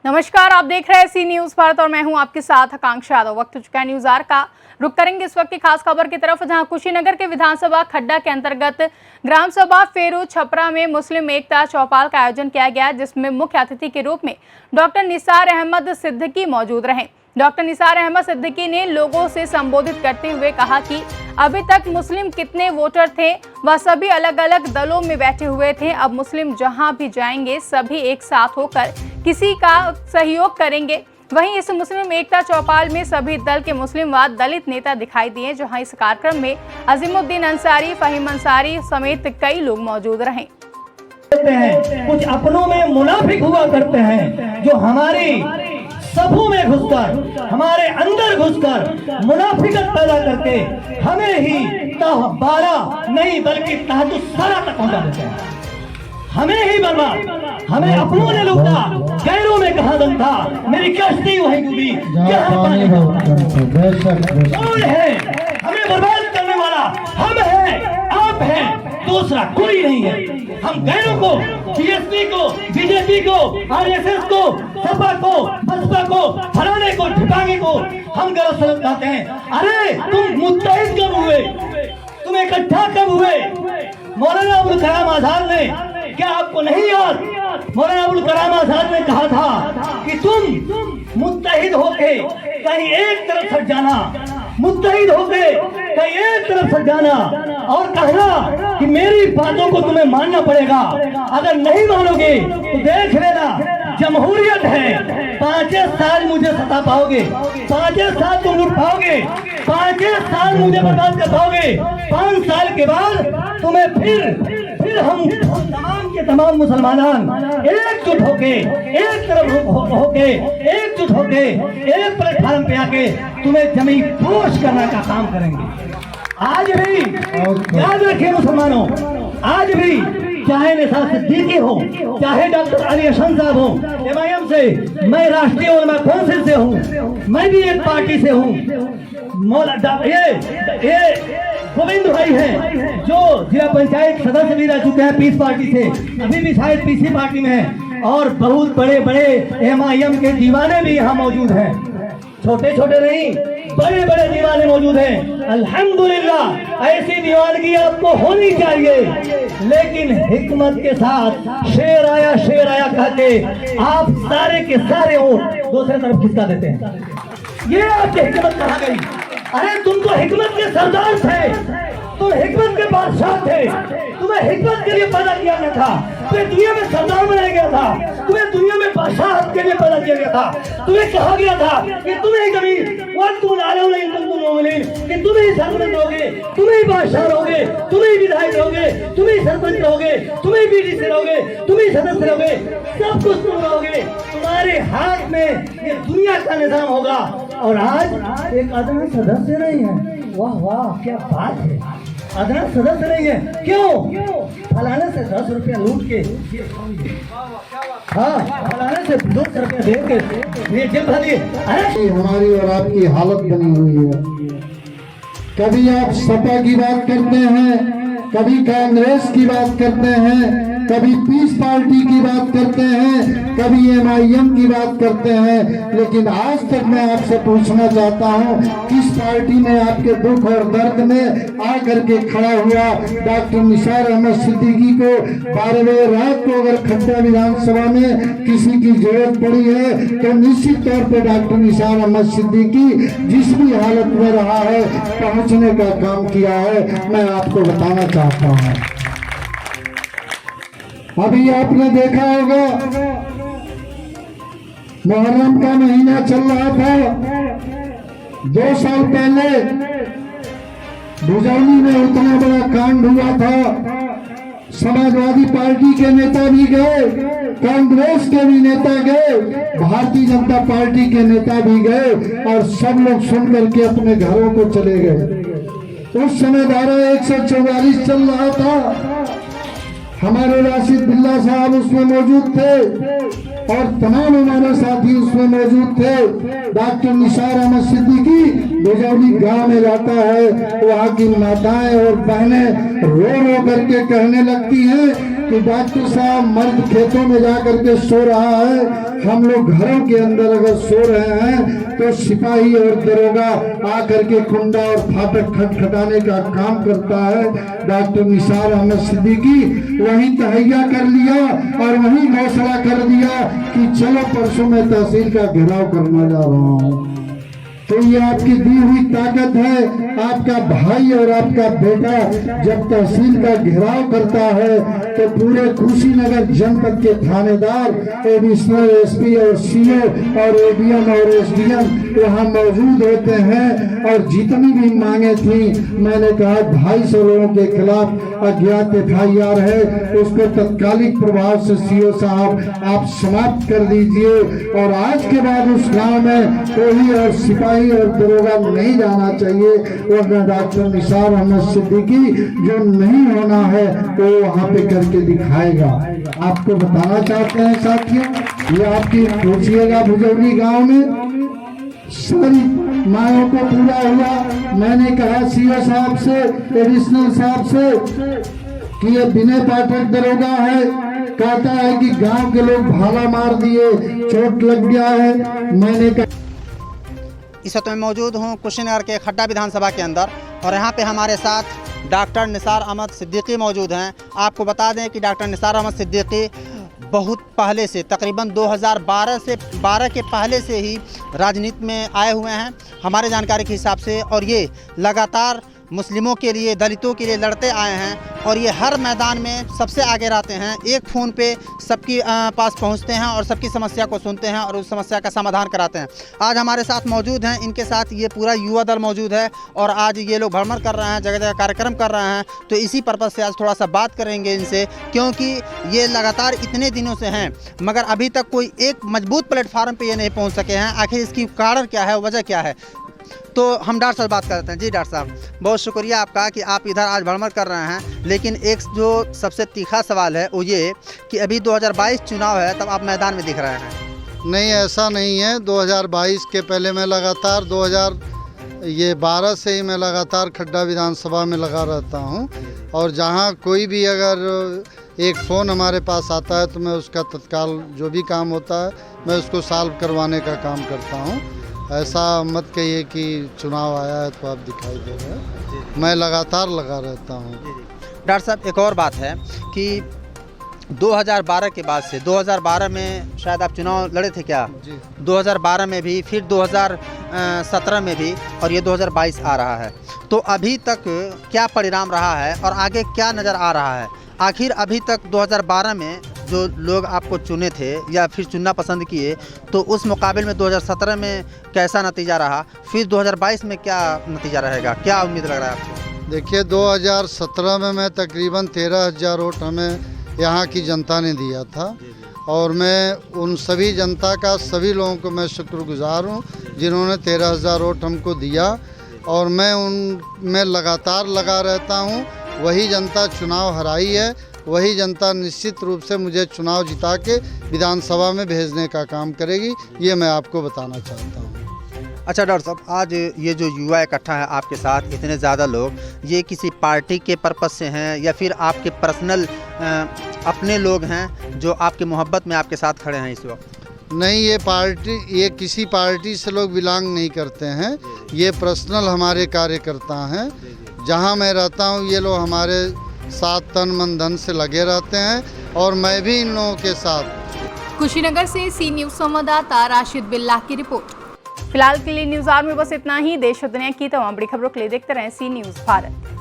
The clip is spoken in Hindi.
नमस्कार, आप देख रहे हैं सी न्यूज भारत और मैं हूं आपके साथ आकांक्षा यादव। वक्त हो चुका है न्यूज आर का। रुक करेंगे इस वक्त की खास खबर की तरफ, जहां कुशीनगर के विधानसभा खड्डा के अंतर्गत ग्राम सभा फेरू छपरा में मुस्लिम एकता चौपाल का आयोजन किया गया, जिसमें मुख्य अतिथि के रूप में डॉक्टर निसार अहमद सिद्दीकी मौजूद रहे। डॉक्टर निसार अहमद सिद्दीकी ने लोगों से संबोधित करते हुए कहा कि अभी तक मुस्लिम कितने वोटर थे, वह सभी अलग अलग दलों में बैठे हुए थे। अब मुस्लिम जहां भी जाएंगे सभी एक साथ होकर किसी का सहयोग करेंगे। वहीं इस मुस्लिम एकता चौपाल में सभी दल के मुस्लिम व दलित नेता दिखाई दिए, जहां इस कार्यक्रम में अजीमुद्दीन अंसारी, फहीम अंसारी समेत कई लोग मौजूद रहे। कुछ अपनों में मुनाफिक हुआ करते हैं, जो हमारी सभों में घुसकर, हमारे अंदर घुसकर मुनाफिकत पैदा करके हमें ही बारह नहीं बल्कि तहत तक पहुंचा देते हैं। हमें ही बर्बाद, हमें अपनों ने लूटा, गैरों में कहा दम था, मेरी कश्ती वही डूबी। कौन है हमें बर्बाद करने वाला? हम हैं, आप हैं, दूसरा कोई नहीं है। हम गैरों को, बीएसपी को, बीजेपी को, आरएसएस को, सपा को, बसपा को, फलाने को, ठिकाने को हम गलत समझ पाते हैं। अरे तुम मुत्तहिद कब हुए? तुम इकट्ठा कब हुए? मौलाना अबुल कलाम आजाद ने, क्या आपको नहीं याद? मौलाना अबुल कलाम आजाद ने कहा था कि तुम मुत्तहिद होके कहीं एक तरफ हट जाना, मुत्तहिद होके कहीं एक तरफ हट जाना और कहना कि मेरी बातों को तुम्हें मानना पड़ेगा। अगर नहीं मानोगे तो देख लेना, जमहूरियत है, 5 साल मुझे सता पाओगे, 5 साल तुम लूट पाओगे, 5 साल मुझे बर्बाद कर पाओगे। 5 साल के बाद तुम्हें फिर हम तमाम के तमाम मुसलमान एकजुट होके, एक तरफ होके, एकजुट होके एक प्लेटफार्म पे आके तुम्हें जमीन पोष करने का काम करेंगे। आज भी याद रखिए मुसलमानों, आज भी चाहे निसार सिद्दीकी हो, चाहे डॉक्टर अली हसन साहब हो, एमआईएम से, मैं राष्ट्रीय उलमा काउंसिल से हूँ, मैं भी एक पार्टी से हूँ। ये गोविंद भाई हैं जो जिला पंचायत सदस्य भी रह चुके हैं पीस पार्टी से, अभी भी शायद पीसी पार्टी में हैं, और बहुत बड़े बड़े एमआईएम के दीवाने भी यहाँ मौजूद हैं। छोटे छोटे नहीं, बड़े बड़े दीवाने मौजूद हैं। अल्हम्दुलिल्लाह, ऐसी दीवानगी आपको होनी चाहिए, लेकिन हिकमत के साथ शेर आया कह के आप सारे के सारे वोट दूसरे तरफ खिसका देते हैं। ये आपकी हिकमत कहाँ गई? अरे तुम तो हिकमत के सरदार थे, तुम हिकमत के बादशाह थे, तुम्हें हिकमत के लिए पैदा किया गया था, तुम्हें दुनिया में सरदार बनाया गया था, तुम्हें दुनिया में बादशाह के लिए पैदा किया गया था। तुम्हें कहा गया था कि तुम्हें कभी कि तुम ही सरपंच रहोगे, तुम ही बादशाह रहोगे, तुम ही विधायक रहोगे, तुम ही सरपंच रहोगे, तुम ही बीडीसी रहोगे, तुम ही सदस्य रहोगे, सब कुछ तुम रहोगे, तुम्हारे हाथ में ये दुनिया का निजाम होगा। और आज एक आदमी सदस्य नहीं है। वाह वाह, क्या बात है, अदना सदस्य नहीं है। क्यों? फलाने से 10 रुपया लूट के, हाँ फलाने से 200 रुपया दे के ये जेब भर दिए। हमारी और आपकी हालत बनी हुई है। कभी आप सपा की बात करते हैं, कभी कांग्रेस की बात करते हैं, कभी पीस पार्टी की बात करते हैं, कभी एमआईएम की बात करते हैं, लेकिन आज तक मैं आपसे पूछना चाहता हूं, किस पार्टी ने आपके दुख और दर्द में आकर के खड़ा हुआ? डॉक्टर निसार अहमद सिद्दीकी को 12वें रात को अगर खड्डा विधानसभा में किसी की जरूरत पड़ी है तो निश्चित तौर पर डॉक्टर निसार अहमद सिद्दीकी जिस भी हालत में रहा है पहुंचने का काम किया है, मैं आपको बताना चाहता हूं। अभी आपने देखा होगा, मुहर्रम का महीना चल रहा था, 2 साल पहले भुजौली में उतना बड़ा कांड हुआ था। समाजवादी पार्टी के नेता भी गए, कांग्रेस के भी नेता गए, भारतीय जनता पार्टी के नेता भी गए, और सब लोग सुन करके अपने घरों को चले गए। उस समय धारा 144 चल रहा था। हमारे राशिद बिल्ला साहब उसमें मौजूद थे और तमाम हमारे साथी उसमें मौजूद थे। डॉक्टर निसार अहमद सिद्दीकी भुजौली गांव में जाता है, वहाँ की माताएं और बहनें रो रो करके कहने लगती हैं कि डॉक्टर साहब मर्द खेतों में जाकर के सो रहा है, हम लोग घरों के अंदर अगर सो रहे हैं तो सिपाही और दरोगा आकर के कुंडा और फाटक खटखटाने का काम करता है। डॉक्टर निसार अहमद सिद्दीकी वहीं तहैया कर लिया और वहीं घोषणा कर दिया कि चलो परसों में तहसील का घेराव करने जा रहा हूँ। तो ये आपकी दी हुई ताकत है। आपका भाई और आपका बेटा जब तहसील का घेराव करता है तो पूरे कुशीनगर जनपद के थानेदार, एडिशनल एसपी और सीओ और एडीएम और एसडीएम वहाँ मौजूद होते हैं। और जितनी भी मांगे थी मैंने कहा 250 लोगों के खिलाफ अज्ञात FIR है, उसको तत्कालिक प्रभाव से सीओ साहब आप समाप्त कर दीजिए। और आज के बाद उस गाँव में कोई और सिपाही और दरोगा नहीं जाना चाहिए, वरना डॉक्टर निसार अहमद सिद्दीकी जो नहीं होना है वो वहाँ पे करके दिखाएगा। आपको बताना चाहते हैं साथियों, ये आपकी पूछिएगा भुजौली गांव में सारी मांगों को पूरा हुआ। मैंने कहा सीओ साहब से, एडिशनल साहब से कि ये विनय पाठक दरोगा है, कहता है कि गांव के लोग भाला मार दिए, चोट लग गया है। मैंने कहा इस वक्त मैं मौजूद हूँ कुशीनगर के खड्डा विधानसभा के अंदर और यहाँ पे हमारे साथ डॉक्टर निसार अहमद सिद्दीकी मौजूद हैं। आपको बता दें कि डॉक्टर निसार अहमद सिद्दीकी बहुत पहले से, तकरीबन 2012 के पहले से ही राजनीति में आए हुए हैं हमारे जानकारी के हिसाब से, और ये लगातार मुस्लिमों के लिए, दलितों के लिए लड़ते आए हैं और ये हर मैदान में सबसे आगे रहते हैं। एक फ़ोन पे सबकी पास पहुंचते हैं और सबकी समस्या को सुनते हैं और उस समस्या का समाधान कराते हैं। आज हमारे साथ मौजूद हैं, इनके साथ ये पूरा युवा दल मौजूद है और आज ये लोग भ्रमण कर रहे हैं, जगह जगह कार्यक्रम कर रहे हैं। तो इसी पर्पज़ से आज थोड़ा सा बात करेंगे इनसे, क्योंकि ये लगातार इतने दिनों से हैं मगर अभी तक कोई एक मजबूत प्लेटफार्म पर ये नहीं पहुँच सके हैं। आखिर इसकी कारण क्या है, वजह क्या है? तो हम डॉक्टर साहब बात करते हैं। जी डॉक्टर साहब, बहुत शुक्रिया आपका कि आप इधर आज भ्रमण कर रहे हैं, लेकिन एक जो सबसे तीखा सवाल है वो ये कि अभी 2022 चुनाव है, तब आप मैदान में दिख रहे हैं। नहीं, ऐसा नहीं है। 2022 के पहले मैं लगातार 2012 से ही मैं लगातार खड्डा विधानसभा में लगा रहता हूँ और जहाँ कोई भी अगर एक फ़ोन हमारे पास आता है तो मैं उसका तत्काल जो भी काम होता है मैं उसको सॉल्व करवाने का काम करता हूँ। ऐसा मत कहिए कि चुनाव आया है तो आप दिखाई दे रहे हैं, मैं लगातार लगा रहता हूँ। डॉक्टर साहब, एक और बात है कि 2012 के बाद से 2012 में शायद आप चुनाव लड़े थे क्या? जी। 2012 में भी, फिर 2017 में भी और ये 2022 आ रहा है, तो अभी तक क्या परिणाम रहा है और आगे क्या नज़र आ रहा है? आखिर अभी तक 2012 में जो लोग आपको चुने थे या फिर चुनना पसंद किए, तो उस मुकाबले में 2017 में कैसा नतीजा रहा, फिर 2022 में क्या नतीजा रहेगा, क्या उम्मीद लग रहा है आपको? देखिए, 2017 में मैं तकरीबन 13,000 वोट हमें यहाँ की जनता ने दिया था और मैं उन सभी जनता का, सभी लोगों को मैं शुक्रगुजार हूँ जिन्होंने 13,000 वोट हमको दिया और मैं उनमें लगातार लगा रहता हूँ। वही जनता चुनाव हराई है, वही जनता निश्चित रूप से मुझे चुनाव जिता के विधानसभा में भेजने का काम करेगी, ये मैं आपको बताना चाहता हूँ। अच्छा डॉक्टर साहब, आज ये जो युवा इकट्ठा है आपके साथ, इतने ज़्यादा लोग, ये किसी पार्टी के पर्पस से हैं या फिर आपके पर्सनल अपने लोग हैं जो आपके मोहब्बत में आपके साथ खड़े हैं इस वक्त? नहीं, ये किसी पार्टी से लोग बिलोंग नहीं करते हैं, ये पर्सनल हमारे कार्यकर्ता हैं। जहाँ मैं रहता हूँ ये लोग हमारे साथ तन मन धन से लगे रहते हैं और मैं भी इन लोगों के साथ। कुशीनगर से सी न्यूज़ संवाददाता राशिद बिल्लाह की रिपोर्ट। फिलहाल के लिए न्यूज़ आवर में बस इतना ही। देश और दुनिया की तमाम बड़ी खबरों के लिए देखते रहें सी न्यूज़ भारत।